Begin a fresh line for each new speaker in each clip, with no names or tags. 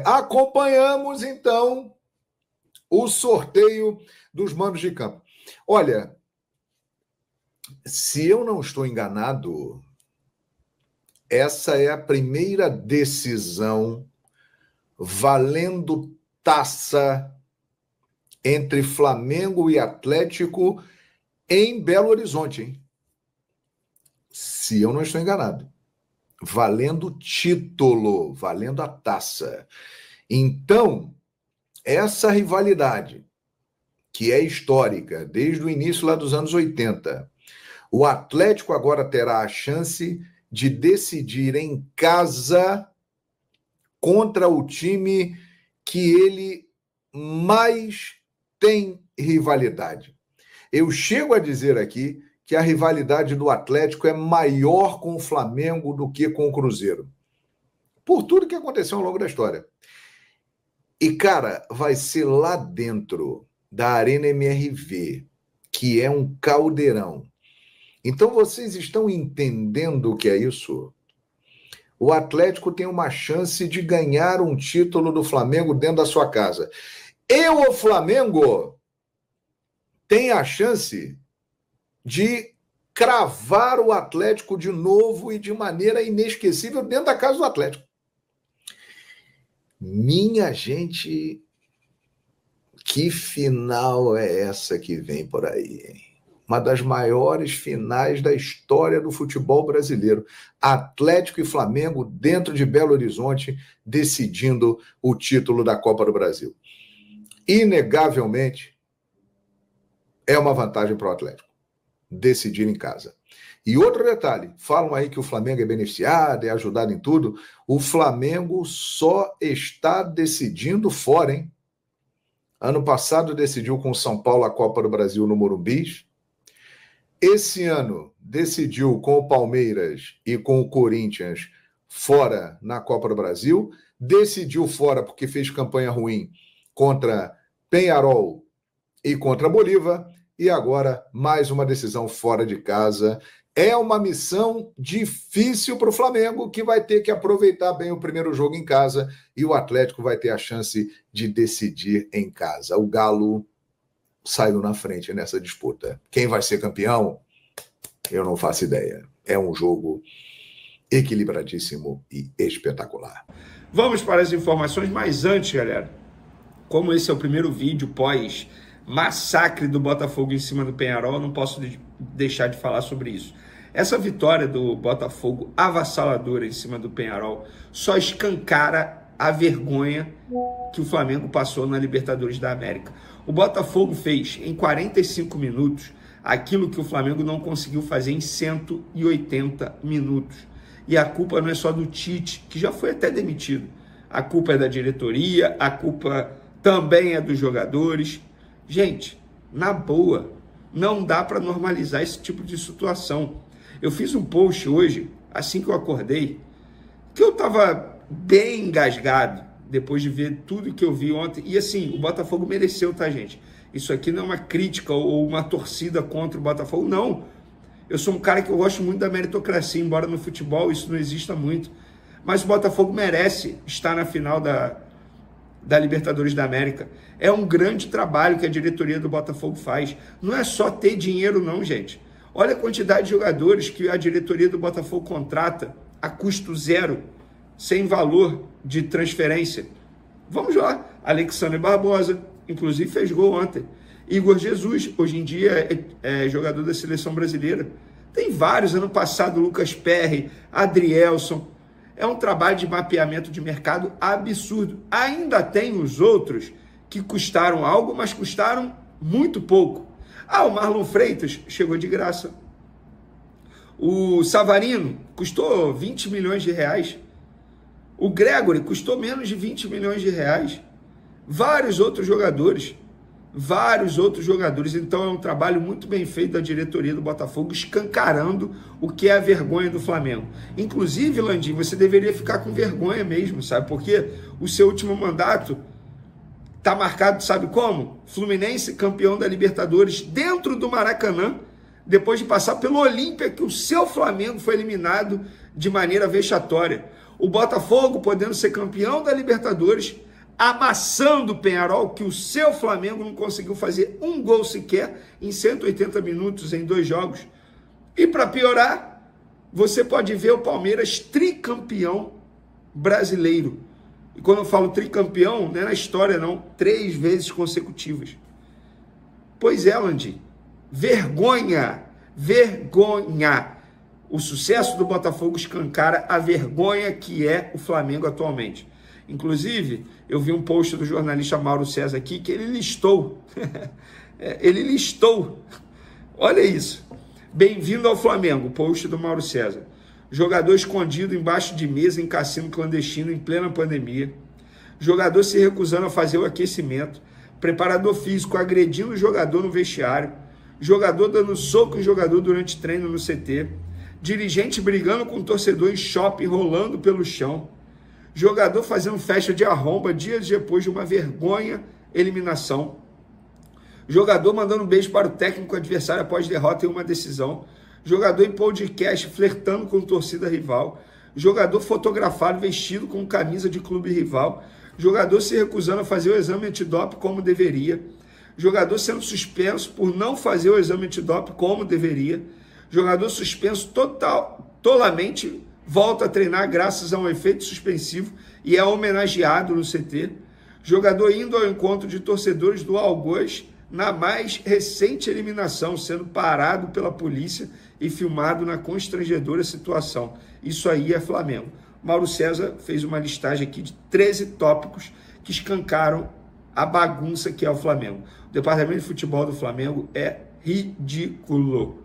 Acompanhamos, então, o sorteio dos mandos de campo. Olha, se eu não estou enganado, essa é a primeira decisão valendo taça entre Flamengo e Atlético em Belo Horizonte, hein? Se eu não estou enganado. Valendo título, valendo a taça. Então, essa rivalidade, que é histórica, desde o início lá dos anos 80, o Atlético agora terá a chance de decidir em casa contra o time que ele mais tem rivalidade. Eu chego a dizer aqui que a rivalidade do Atlético é maior com o Flamengo do que com o Cruzeiro. Por tudo que aconteceu ao longo da história. E, cara, vai ser lá dentro da Arena MRV, que é um caldeirão. Então, vocês estão entendendo o que é isso? O Atlético tem uma chance de ganhar um título do Flamengo dentro da sua casa. E o Flamengo tem a chance de cravar o Atlético de novo e de maneira inesquecível dentro da casa do Atlético. Minha gente, que final é essa que vem por aí, hein? Uma das maiores finais da história do futebol brasileiro. Atlético e Flamengo dentro de Belo Horizonte decidindo o título da Copa do Brasil. Inegavelmente, é uma vantagem para o Atlético decidir em casa. E outro detalhe, falam aí que o Flamengo é beneficiado, é ajudado em tudo. O Flamengo só está decidindo fora, hein? Ano passado decidiu com o São Paulo a Copa do Brasil no Morumbi. Esse ano decidiu com o Palmeiras e com o Corinthians fora na Copa do Brasil. Decidiu fora porque fez campanha ruim contra Peñarol e contra Bolívar. E agora mais uma decisão fora de casa. É uma missão difícil para o Flamengo, que vai ter que aproveitar bem o primeiro jogo em casa, e o Atlético vai ter a chance de decidir em casa. O Galo saiu na frente nessa disputa. Quem vai ser campeão? Eu não faço ideia. É um jogo equilibradíssimo e espetacular.
Vamos para as informações, mas antes, galera, como esse é o primeiro vídeo pós massacre do Botafogo em cima do Peñarol, eu não posso deixar de falar sobre isso. Essa vitória do Botafogo avassaladora em cima do Peñarol só escancara a vergonha que o Flamengo passou na Libertadores da América. O Botafogo fez em 45 minutos aquilo que o Flamengo não conseguiu fazer em 180 minutos. E a culpa não é só do Tite, que já foi até demitido. A culpa é da diretoria, a culpa também é dos jogadores. Gente, na boa, não dá para normalizar esse tipo de situação. Eu fiz um post hoje, assim que eu acordei, que eu estava bem engasgado, depois de ver tudo que eu vi ontem. E assim, o Botafogo mereceu, tá, gente? Isso aqui não é uma crítica ou uma torcida contra o Botafogo, não. Eu sou um cara que eu gosto muito da meritocracia, embora no futebol isso não exista muito. Mas o Botafogo merece estar na final da Libertadores da América. É um grande trabalho que a diretoria do Botafogo faz. Não é só ter dinheiro não, gente. Olha a quantidade de jogadores que a diretoria do Botafogo contrata a custo zero, sem valor de transferência. Vamos lá. Alexandre Barbosa, inclusive fez gol ontem. Igor Jesus, hoje em dia é jogador da seleção brasileira. Tem vários, ano passado Lucas Perry, Adrielson. É um trabalho de mapeamento de mercado absurdo. Ainda tem os outros que custaram algo, mas custaram muito pouco. Ah, o Marlon Freitas chegou de graça. O Savarino custou 20 milhões de reais. O Gregory custou menos de 20 milhões de reais. Vários outros jogadores. Então é um trabalho muito bem feito da diretoria do Botafogo, escancarando o que é a vergonha do Flamengo. Inclusive, Landim, você deveria ficar com vergonha mesmo, sabe? Porque o seu último mandato está marcado, sabe como? Fluminense campeão da Libertadores dentro do Maracanã, depois de passar pelo Olímpia, que o seu Flamengo foi eliminado de maneira vexatória. O Botafogo podendo ser campeão da Libertadores, amassando o Peñarol, que o seu Flamengo não conseguiu fazer um gol sequer em 180 minutos em 2 jogos. E para piorar, você pode ver o Palmeiras tricampeão brasileiro. E quando eu falo tricampeão, não é na história não, 3 vezes consecutivas. Pois é, Landim, vergonha, vergonha. O sucesso do Botafogo escancara a vergonha que é o Flamengo atualmente. Inclusive, eu vi um post do jornalista Mauro César aqui que ele listou. Ele listou. Olha isso. Bem-vindo ao Flamengo, post do Mauro César. Jogador escondido embaixo de mesa em cassino clandestino em plena pandemia. Jogador se recusando a fazer o aquecimento. Preparador físico agredindo o jogador no vestiário. Jogador dando soco em jogador durante treino no CT. Dirigente brigando com o torcedor em shopping, rolando pelo chão. Jogador fazendo festa de arromba dias depois de uma vergonha eliminação. Jogador mandando um beijo para o técnico adversário após derrota em uma decisão. Jogador em podcast flertando com torcida rival. Jogador fotografado vestido com camisa de clube rival. Jogador se recusando a fazer o exame antidoping como deveria. Jogador sendo suspenso por não fazer o exame antidoping como deveria. Jogador suspenso tolamente volta a treinar graças a um efeito suspensivo e é homenageado no CT. Jogador indo ao encontro de torcedores do Algoz na mais recente eliminação, sendo parado pela polícia e filmado na constrangedora situação. Isso aí é Flamengo. Mauro César fez uma listagem aqui de 13 tópicos que escancaram a bagunça que é o Flamengo. O departamento de futebol do Flamengo é ridículo.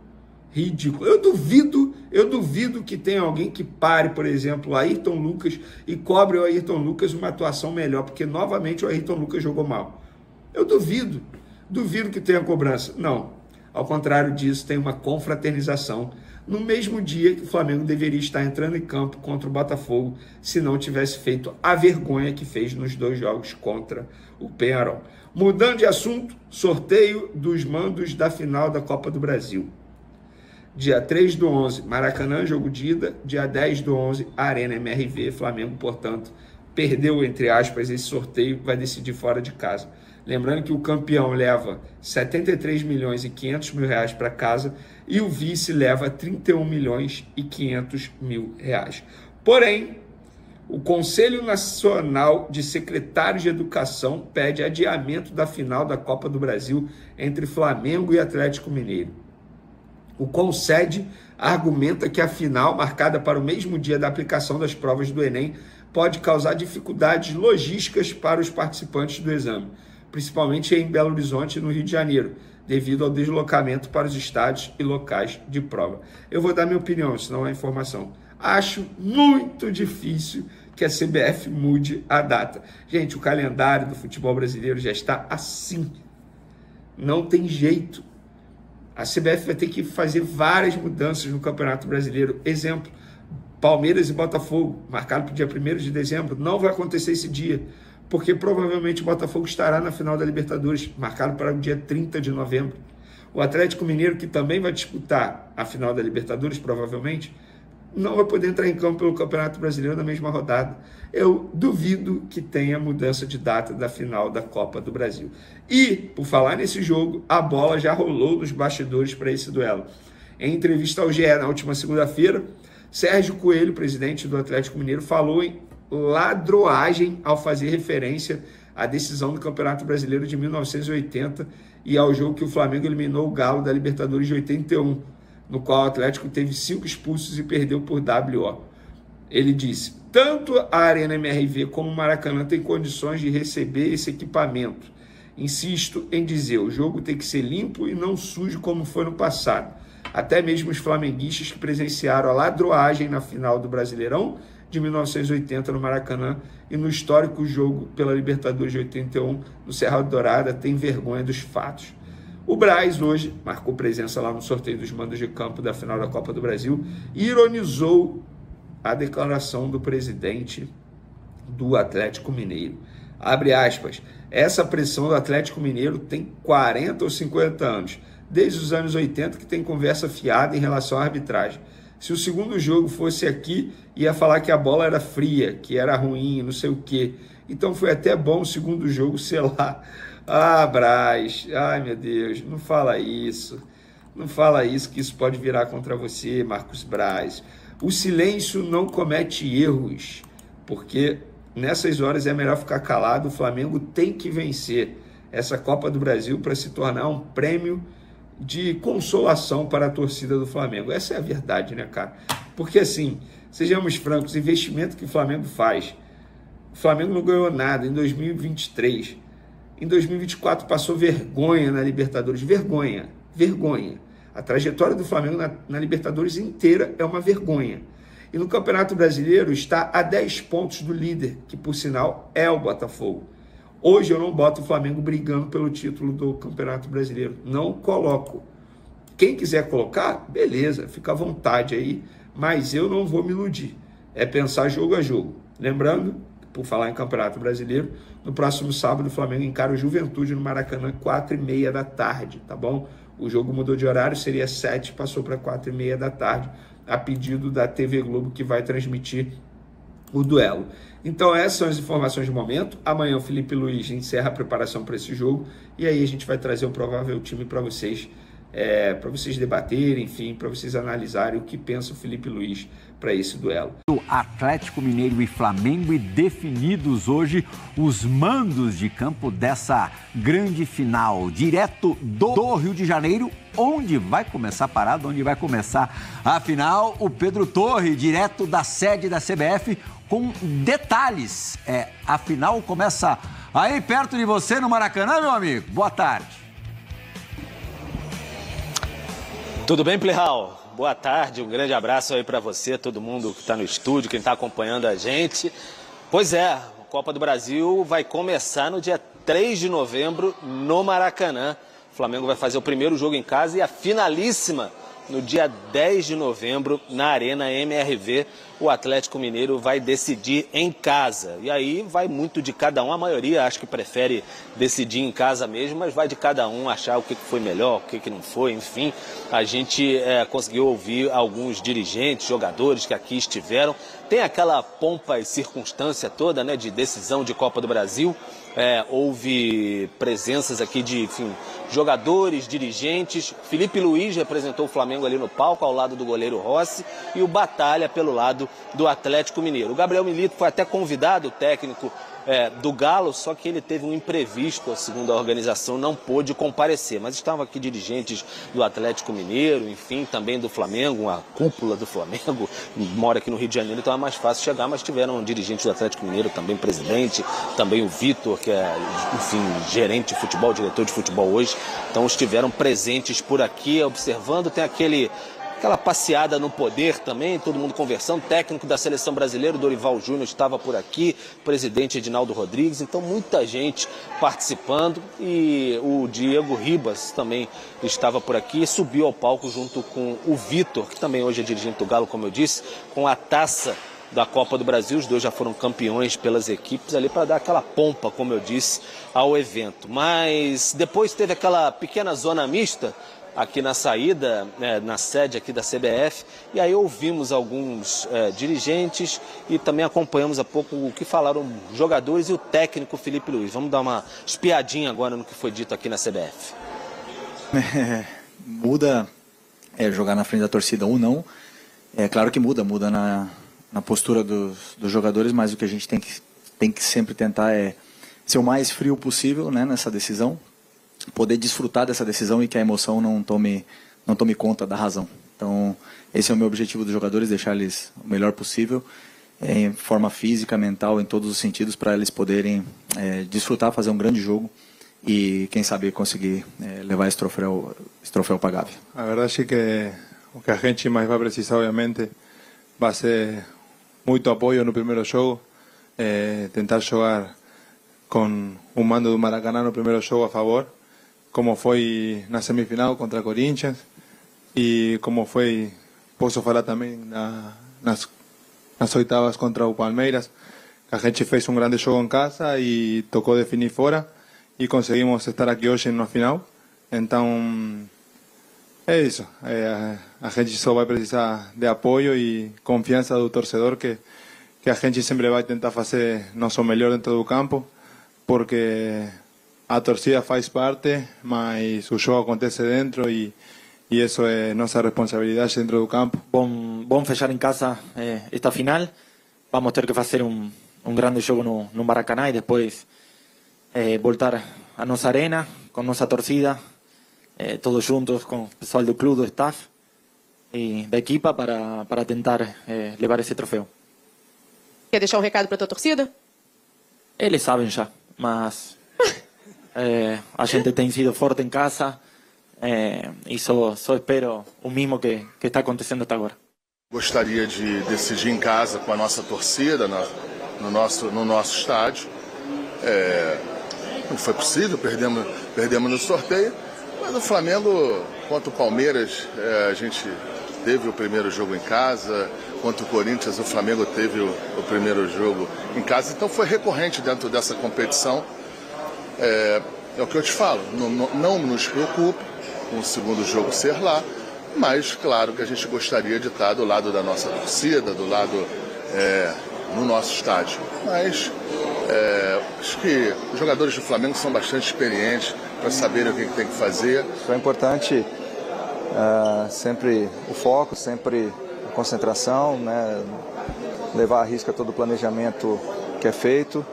Ridículo. Eu duvido que tenha alguém que pare, por exemplo, o Ayrton Lucas e cobre o Ayrton Lucas uma atuação melhor, porque novamente o Ayrton Lucas jogou mal. Eu duvido que tenha cobrança. Não, ao contrário disso, tem uma confraternização no mesmo dia que o Flamengo deveria estar entrando em campo contra o Botafogo, se não tivesse feito a vergonha que fez nos 2 jogos contra o Peñarol. Mudando de assunto, sorteio dos mandos da final da Copa do Brasil. Dia 3/11, Maracanã, jogo de ida. Dia 10/11, Arena MRV. Flamengo, portanto, perdeu, entre aspas, esse sorteio, vai decidir fora de casa. Lembrando que o campeão leva 73 milhões e 500 mil reais para casa e o vice leva 31 milhões e 500 mil reais. Porém, o Conselho Nacional de Secretários de Educação pede adiamento da final da Copa do Brasil entre Flamengo e Atlético Mineiro. O CONSED argumenta que a final, marcada para o mesmo dia da aplicação das provas do Enem, pode causar dificuldades logísticas para os participantes do exame, principalmente em Belo Horizonte e no Rio de Janeiro, devido ao deslocamento para os estádios e locais de prova. Eu vou dar minha opinião, isso não é informação. Acho muito difícil que a CBF mude a data. Gente, o calendário do futebol brasileiro já está assim. Não tem jeito. A CBF vai ter que fazer várias mudanças no Campeonato Brasileiro. Exemplo, Palmeiras e Botafogo, marcado para o dia 1º de dezembro. Não vai acontecer esse dia, porque provavelmente o Botafogo estará na final da Libertadores, marcado para o dia 30 de novembro. O Atlético Mineiro, que também vai disputar a final da Libertadores, provavelmente, não vai poder entrar em campo pelo Campeonato Brasileiro na mesma rodada. Eu duvido que tenha mudança de data da final da Copa do Brasil. E, por falar nesse jogo, a bola já rolou nos bastidores para esse duelo. Em entrevista ao GE na última segunda-feira, Sérgio Coelho, presidente do Atlético Mineiro, falou em ladroagem ao fazer referência à decisão do Campeonato Brasileiro de 1980 e ao jogo que o Flamengo eliminou o Galo da Libertadores de 81, no qual o Atlético teve 5 expulsos e perdeu por WO. Ele disse: tanto a Arena MRV como o Maracanã têm condições de receber esse equipamento. Insisto em dizer, o jogo tem que ser limpo e não sujo como foi no passado. Até mesmo os flamenguistas que presenciaram a ladroagem na final do Brasileirão de 1980 no Maracanã e no histórico jogo pela Libertadores de 81 no Cerrado Dourada têm vergonha dos fatos. O Braz hoje marcou presença lá no sorteio dos mandos de campo da final da Copa do Brasil e ironizou a declaração do presidente do Atlético Mineiro. Abre aspas, essa pressão do Atlético Mineiro tem 40 ou 50 anos, desde os anos 80 que tem conversa fiada em relação à arbitragem. Se o segundo jogo fosse aqui, ia falar que a bola era fria, que era ruim, não sei o quê. Então foi até bom o segundo jogo, sei lá. Ah, Braz, ai meu Deus, não fala isso. Não fala isso, que isso pode virar contra você, Marcos Braz. O silêncio não comete erros, porque nessas horas é melhor ficar calado. O Flamengo tem que vencer essa Copa do Brasil para se tornar um prêmio de consolação para a torcida do Flamengo. Essa é a verdade, né, cara? Porque assim, sejamos francos, o investimento que o Flamengo faz, o Flamengo não ganhou nada em 2023. Em 2024 passou vergonha na Libertadores. Vergonha. A trajetória do Flamengo na Libertadores inteira é uma vergonha. E no Campeonato Brasileiro está a 10 pontos do líder, que por sinal é o Botafogo. Hoje eu não boto o Flamengo brigando pelo título do Campeonato Brasileiro. Não coloco. Quem quiser colocar, beleza, fica à vontade aí, mas eu não vou me iludir. É pensar jogo a jogo. Lembrando, por falar em Campeonato Brasileiro, no próximo sábado o Flamengo encara o Juventude no Maracanã, 4h30 da tarde, tá bom? O jogo mudou de horário, seria 7, passou para 4h30 da tarde, a pedido da TV Globo, que vai transmitir o duelo. Então essas são as informações de momento. Amanhã o Felipe Luiz encerra a preparação para esse jogo e aí a gente vai trazer o provável time para vocês debaterem, enfim, para vocês analisarem o que pensa o Felipe Luiz para esse duelo.
O Atlético Mineiro e Flamengo, e definidos hoje os mandos de campo dessa grande final, direto do Rio de Janeiro, onde vai começar a parada, onde vai começar a final. O Pedro Torre, direto da sede da CBF, com detalhes. A final começa aí perto de você no Maracanã, meu amigo. Boa tarde.
Tudo bem, Plihal? Boa tarde, um grande abraço aí para você, todo mundo que está no estúdio, quem está acompanhando a gente. Pois é, a Copa do Brasil vai começar no dia 3 de novembro no Maracanã. O Flamengo vai fazer o primeiro jogo em casa e a finalíssima no dia 10 de novembro na Arena MRV. O Atlético Mineiro vai decidir em casa. E aí vai muito de cada um. A maioria acho que prefere decidir em casa mesmo, mas vai de cada um achar o que foi melhor, o que não foi. Enfim, a gente conseguiu ouvir alguns dirigentes, jogadores que aqui estiveram. Tem aquela pompa e circunstância toda, né, de decisão de Copa do Brasil. Houve presenças aqui de, enfim, jogadores, dirigentes. Felipe Luiz representou o Flamengo ali no palco, ao lado do goleiro Rossi, e o Batalha pelo lado do Atlético Mineiro. O Gabriel Milito foi até convidado, o técnico do Galo, só que ele teve um imprevisto, segundo a organização, não pôde comparecer. Mas estavam aqui dirigentes do Atlético Mineiro, enfim, também do Flamengo, a cúpula do Flamengo, mora aqui no Rio de Janeiro, então é mais fácil chegar, mas tiveram dirigentes do Atlético Mineiro, também presidente, também o Vitor, que é, enfim, gerente de futebol, diretor de futebol hoje. Então estiveram presentes por aqui, observando. Tem aquela passeada no poder também, todo mundo conversando. Técnico da seleção brasileira, Dorival Júnior, estava por aqui, presidente Edinaldo Rodrigues, então muita gente participando. E o Diego Ribas também estava por aqui e subiu ao palco junto com o Vitor, que também hoje é dirigente do Galo, como eu disse, com a taça da Copa do Brasil. Os dois já foram campeões pelas equipes ali, para dar aquela pompa, como eu disse, ao evento. Mas depois teve aquela pequena zona mista aqui na saída, na sede aqui da CBF, e aí ouvimos alguns dirigentes e também acompanhamos há pouco o que falaram os jogadores e o técnico Felipe Luiz. Vamos dar uma espiadinha agora no que foi dito aqui na CBF.
Muda jogar na frente da torcida ou não. É claro que muda na postura dos jogadores, mas o que a gente tem que sempre tentar é ser o mais frio possível, né, nessa decisão, poder desfrutar dessa decisão e que a emoção não tome conta da razão. Então, esse é o meu objetivo dos jogadores, deixar eles o melhor possível, em forma física, mental, em todos os sentidos, para eles poderem desfrutar, fazer um grande jogo e, quem sabe, conseguir levar esse troféu para a Gávea.
A verdade é que o que a gente mais vai precisar, obviamente, vai ser muito apoio no primeiro jogo, tentar jogar com o mando do Maracanã no primeiro jogo a favor, como foi na semifinal contra Corinthians e como foi, posso falar também, nas oitavas contra o Palmeiras. A gente fez um grande jogo em casa e tocou definir fora e conseguimos estar aqui hoje na final. Então, É isso. A gente só vai precisar de apoio e confiança do torcedor que a gente sempre vai tentar fazer nosso melhor dentro do campo, porque a torcida faz parte, mas o jogo acontece dentro e isso é nossa responsabilidade dentro do campo.
Bom fechar em casa esta final. Vamos ter que fazer um grande jogo no Maracanã e depois voltar a nossa arena com nossa torcida, todos juntos com o pessoal do clube, do staff e da equipa para tentar levar esse troféu.
Quer deixar um recado para a tua torcida?
Eles sabem já, mas a gente tem sido forte em casa e só espero o mesmo que está acontecendo até agora.
Gostaria de decidir em casa com a nossa torcida, no nosso estádio. Não foi possível, perdemos no sorteio, mas o Flamengo contra o Palmeiras, a gente teve o primeiro jogo em casa, contra o Corinthians o Flamengo teve o primeiro jogo em casa, então foi recorrente dentro dessa competição. É o que eu te falo, não nos preocupa com o segundo jogo ser lá, mas claro que a gente gostaria de estar do lado da nossa torcida, do lado no nosso estádio. Mas acho que os jogadores do Flamengo são bastante experientes para saberem o que tem que fazer.
Isso é importante, sempre o foco, sempre a concentração, né? Levar à risca todo o planejamento que é feito,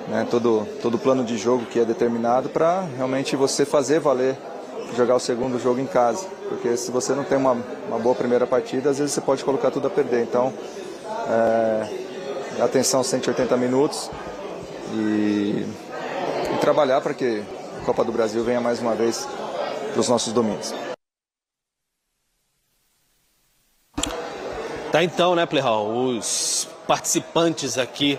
né? Todo o plano de jogo que é determinado para realmente você fazer valer jogar o segundo jogo em casa, porque se você não tem uma boa primeira partida, às vezes você pode colocar tudo a perder. Então, atenção, 180 minutos e trabalhar para que a Copa do Brasil venha mais uma vez para os nossos domínios.
Tá então, né, Plihal, os participantes aqui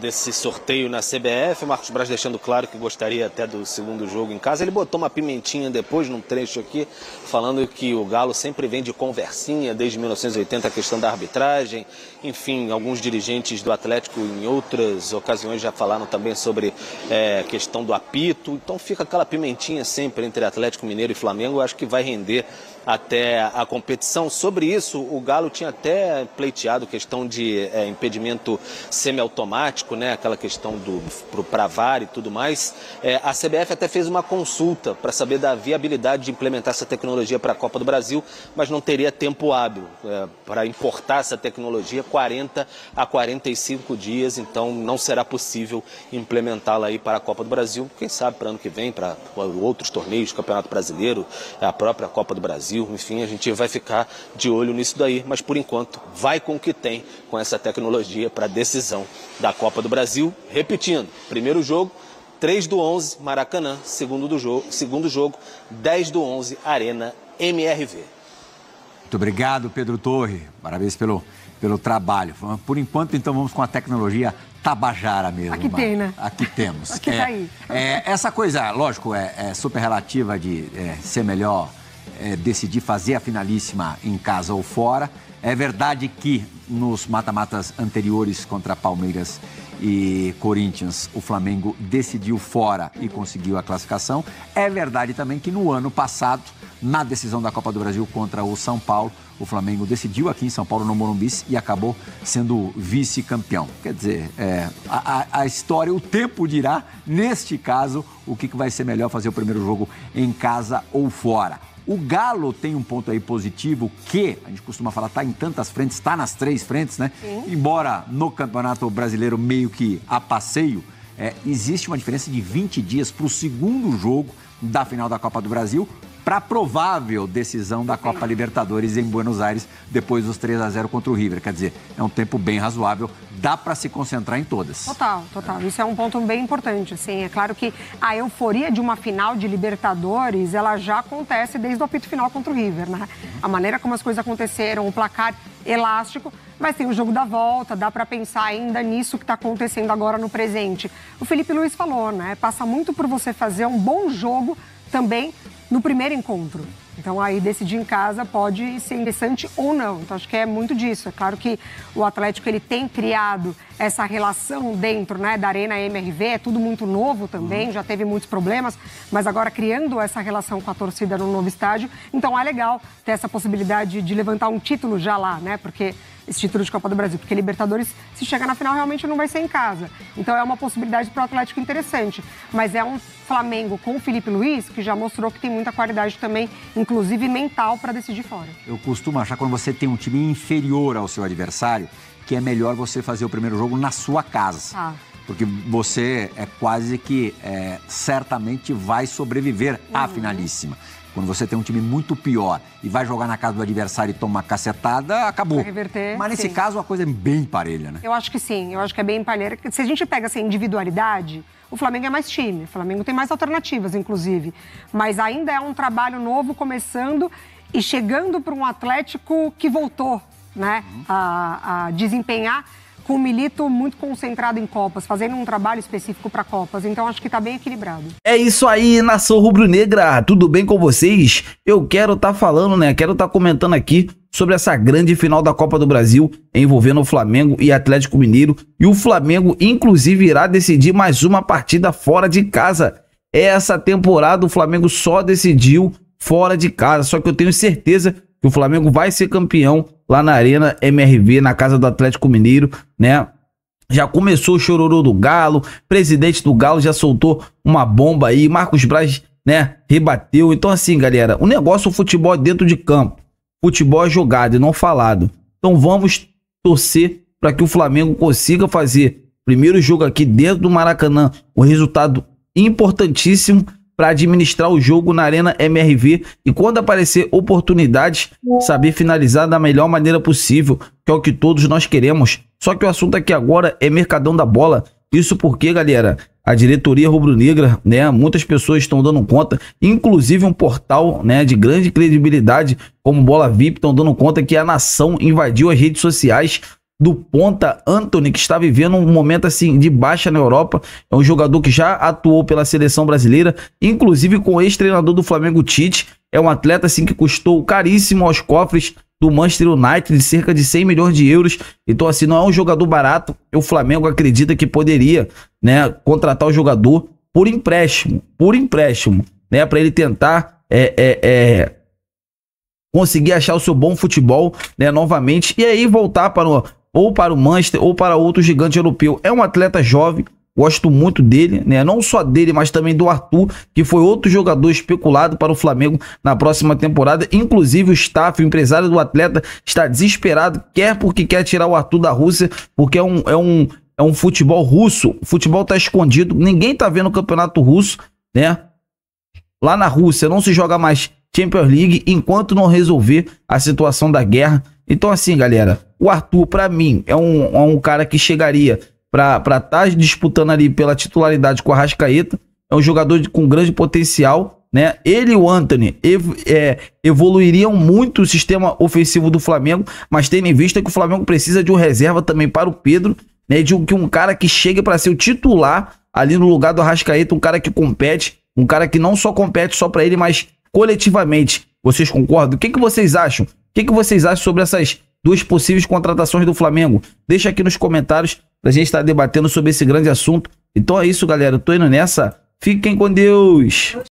desse sorteio na CBF, Marcos Braz deixando claro que gostaria até do segundo jogo em casa. Ele botou uma pimentinha depois num trecho aqui, falando que o Galo sempre vem de conversinha desde 1980, a questão da arbitragem. Enfim, alguns dirigentes do Atlético em outras ocasiões já falaram também sobre a questão do apito. Então fica aquela pimentinha sempre entre Atlético Mineiro e Flamengo. Eu acho que vai render até a competição. Sobre isso, o Galo tinha até pleiteado questão de impedimento semiautomático, né? Aquela questão para VAR e tudo mais. A CBF até fez uma consulta para saber da viabilidade de implementar essa tecnologia para a Copa do Brasil, mas não teria tempo hábil para importar essa tecnologia, 40 a 45 dias, então não será possível implementá-la aí para a Copa do Brasil. Quem sabe para ano que vem, para outros torneios, Campeonato Brasileiro, a própria Copa do Brasil. Enfim, a gente vai ficar de olho nisso daí, mas por enquanto vai com o que tem com essa tecnologia para a decisão da Copa do Brasil. Repetindo, primeiro jogo, 3/11, Maracanã, segundo jogo, 10/11, Arena MRV.
Muito obrigado, Pedro Torre. Parabéns pelo trabalho. Por enquanto, então, vamos com a tecnologia tabajara mesmo.
Aqui tem, né?
Aqui temos.
Aqui tá aí.
Essa coisa, lógico, é super relativa de ser melhor decidir fazer a finalíssima em casa ou fora. É verdade que nos mata-matas anteriores contra Palmeiras e Corinthians, o Flamengo decidiu fora e conseguiu a classificação. É verdade também que no ano passado, na decisão da Copa do Brasil contra o São Paulo, o Flamengo decidiu aqui em São Paulo, no Morumbi, e acabou sendo vice-campeão. Quer dizer, a história, o tempo dirá, neste caso, o que vai ser melhor fazer o primeiro jogo em casa ou fora. O Galo tem um ponto aí positivo que, a gente costuma falar, está em tantas frentes, está nas 3 frentes, né? Sim. Embora no Campeonato Brasileiro meio que a passeio, existe uma diferença de 20 dias para o segundo jogo da final da Copa do Brasil, para a provável decisão da Copa Libertadores em Buenos Aires, depois dos 3-0 contra o River. Quer dizer, é um tempo bem razoável, dá para se concentrar em todas.
Total. Isso é um ponto bem importante. Assim, é claro que a euforia de uma final de Libertadores, ela já acontece desde o apito final contra o River, né? A maneira como as coisas aconteceram, o placar elástico, mas tem o jogo da volta, dá para pensar ainda nisso que está acontecendo agora no presente. O Felipe Luiz falou, né? Passa muito por você fazer um bom jogo também no primeiro encontro. Então aí decidir em casa pode ser interessante ou não. Então acho que é muito disso. É claro que o Atlético ele tem criado essa relação dentro, né, da Arena MRV, é tudo muito novo também, já teve muitos problemas, mas agora criando essa relação com a torcida no novo estádio, então é legal ter essa possibilidade de levantar um título já lá, né, porque esse título de Copa do Brasil, porque Libertadores, se chegar na final, realmente não vai ser em casa. Então é uma possibilidade para o Atlético interessante. Mas é um Flamengo com o Felipe Luiz, que já mostrou que tem muita qualidade também, inclusive mental, para decidir fora.
Eu costumo achar, quando você tem um time inferior ao seu adversário, que é melhor você fazer o primeiro jogo na sua casa. Porque você é quase que certamente vai sobreviver à finalíssima. Quando você tem um time muito pior e vai jogar na casa do adversário e tomar cacetada, acabou.
Vai reverter,
mas nesse
sim.
caso a coisa é bem parelha, né?
Eu acho que sim, eu acho que é bem parelha. Se a gente pega essa individualidade, o Flamengo é mais time, o Flamengo tem mais alternativas, inclusive. Mas ainda é um trabalho novo começando e chegando para um Atlético que voltou, né, a desempenhar com o Milito muito concentrado em Copas, fazendo um trabalho específico para Copas. Então acho que está bem equilibrado.
É isso aí, nação rubro-negra, tudo bem com vocês? Eu quero estar falando, né, quero estar comentando aqui sobre essa grande final da Copa do Brasil envolvendo o Flamengo e Atlético Mineiro. E o Flamengo, inclusive, irá decidir mais uma partida fora de casa. Essa temporada o Flamengo só decidiu fora de casa, só que eu tenho certeza que o Flamengo vai ser campeão lá na Arena MRV, na casa do Atlético Mineiro, né? Já começou o chororô do Galo, presidente do Galo já soltou uma bomba aí, Marcos Braz, né, rebateu. Então assim, galera, o negócio, o futebol é dentro de campo, futebol é jogado e não falado. Então vamos torcer para que o Flamengo consiga fazer o primeiro jogo aqui dentro do Maracanã, um resultado importantíssimo para administrar o jogo na Arena MRV e quando aparecer oportunidades, saber finalizar da melhor maneira possível, que é o que todos nós queremos. Só que o assunto aqui agora é mercadão da bola. Isso porque, galera, a diretoria rubro-negra, né, muitas pessoas estão dando conta, inclusive um portal, né, de grande credibilidade como Bola VIP, estão dando conta que a nação invadiu as redes sociais do ponta Antony, que está vivendo um momento assim de baixa na Europa. É um jogador que já atuou pela seleção brasileira, inclusive com o ex-treinador do Flamengo, Tite. É um atleta assim que custou caríssimo aos cofres do Manchester United, de cerca de 100 milhões de euros. Então assim, não é um jogador barato. O Flamengo acredita que poderia, né, contratar o jogador por empréstimo, né, para ele tentar conseguir achar o seu bom futebol, né, novamente, e aí voltar para o Manchester ou para outro gigante europeu. É um atleta jovem, gosto muito dele, né? Não só dele, mas também do Arthur, que foi outro jogador especulado para o Flamengo na próxima temporada. Inclusive o staff, o empresário do atleta está desesperado, porque quer tirar o Arthur da Rússia, porque é um futebol russo. O futebol está escondido, ninguém está vendo o campeonato russo, né? Lá na Rússia não se joga mais Champions League enquanto não resolver a situação da guerra. Então assim, galera, o Arthur, para mim, é um cara que chegaria para estar disputando ali pela titularidade com o Arrascaeta. É um jogador com grande potencial, né? Ele e o Antony evoluiriam muito o sistema ofensivo do Flamengo, mas tendo em vista que o Flamengo precisa de um reserva também para o Pedro, né? De um cara que chegue para ser o titular ali no lugar do Arrascaeta, um cara que compete, um cara que não só compete só para ele, mas coletivamente. Vocês concordam? O que vocês acham? O que vocês acham sobre essas duas possíveis contratações do Flamengo? Deixa aqui nos comentários pra gente estar debatendo sobre esse grande assunto. Então é isso, galera. Eu tô indo nessa. Fiquem com Deus.